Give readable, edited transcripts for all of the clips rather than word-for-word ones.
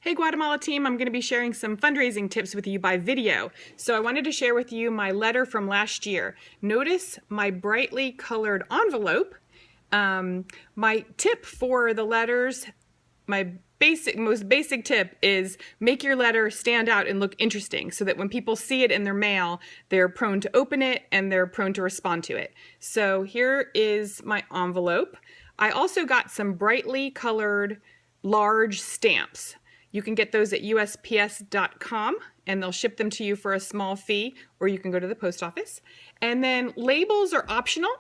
Hey Guatemala team, I'm going to be sharing some fundraising tips with you by video. So I wanted to share with you my letter from last year. Notice my brightly colored envelope. My tip for the letters, my most basic tip is make your letter stand out and look interesting so that when people see it in their mail, they're prone to open it and they're prone to respond to it. So here is my envelope. I also got some brightly colored large stamps. You can get those at USPS.com and they'll ship them to you for a small fee, or you can go to the post office. And then labels are optional.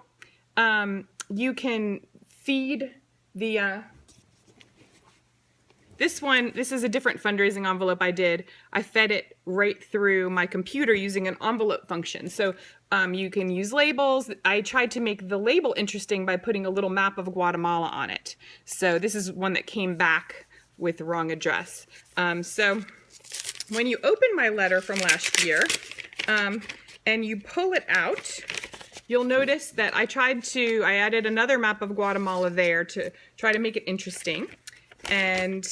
You can feed the, this is a different fundraising envelope I did. I fed it right through my computer using an envelope function. So you can use labels. I tried to make the label interesting by putting a little map of Guatemala on it. So this is one that came back with the wrong address. So when you open my letter from last year and you pull it out, you'll notice that I added another map of Guatemala there to try to make it interesting. And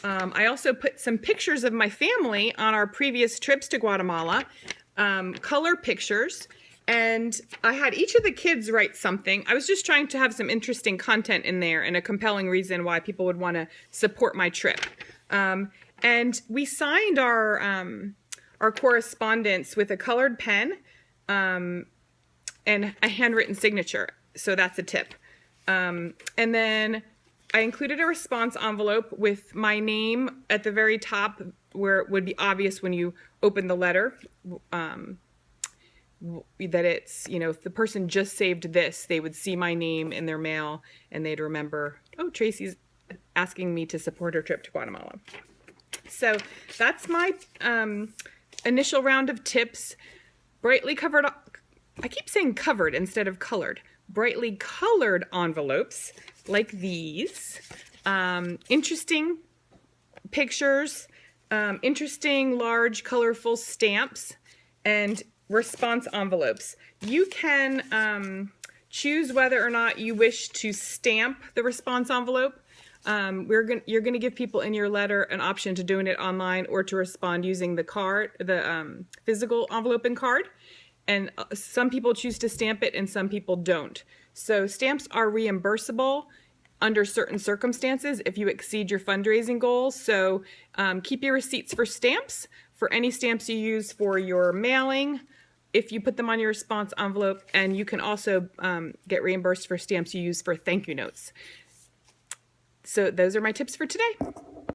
I also put some pictures of my family on our previous trips to Guatemala, color pictures. And I had each of the kids write something. I was just trying to have some interesting content in there and a compelling reason why people would want to support my trip. And we signed our correspondence with a colored pen and a handwritten signature. So that's a tip. And then I included a response envelope with my name at the very top where it would be obvious when you open the letter. That it's, if the person just saved this, they would see my name in their mail and they'd remember, oh, Tracy's asking me to support her trip to Guatemala. So that's my initial round of tips. Brightly covered, I keep saying covered instead of colored. Brightly colored envelopes like these. Interesting pictures, interesting large colorful stamps, and response envelopes. You can choose whether or not you wish to stamp the response envelope. You're going to give people in your letter an option to doing it online or to respond using the card, the physical envelope and card. And some people choose to stamp it and some people don't. So stamps are reimbursable under certain circumstances if you exceed your fundraising goals. So keep your receipts for stamps, for any stamps you use for your mailing, if you put them on your response envelope, and you can also get reimbursed for stamps you use for thank you notes. So those are my tips for today.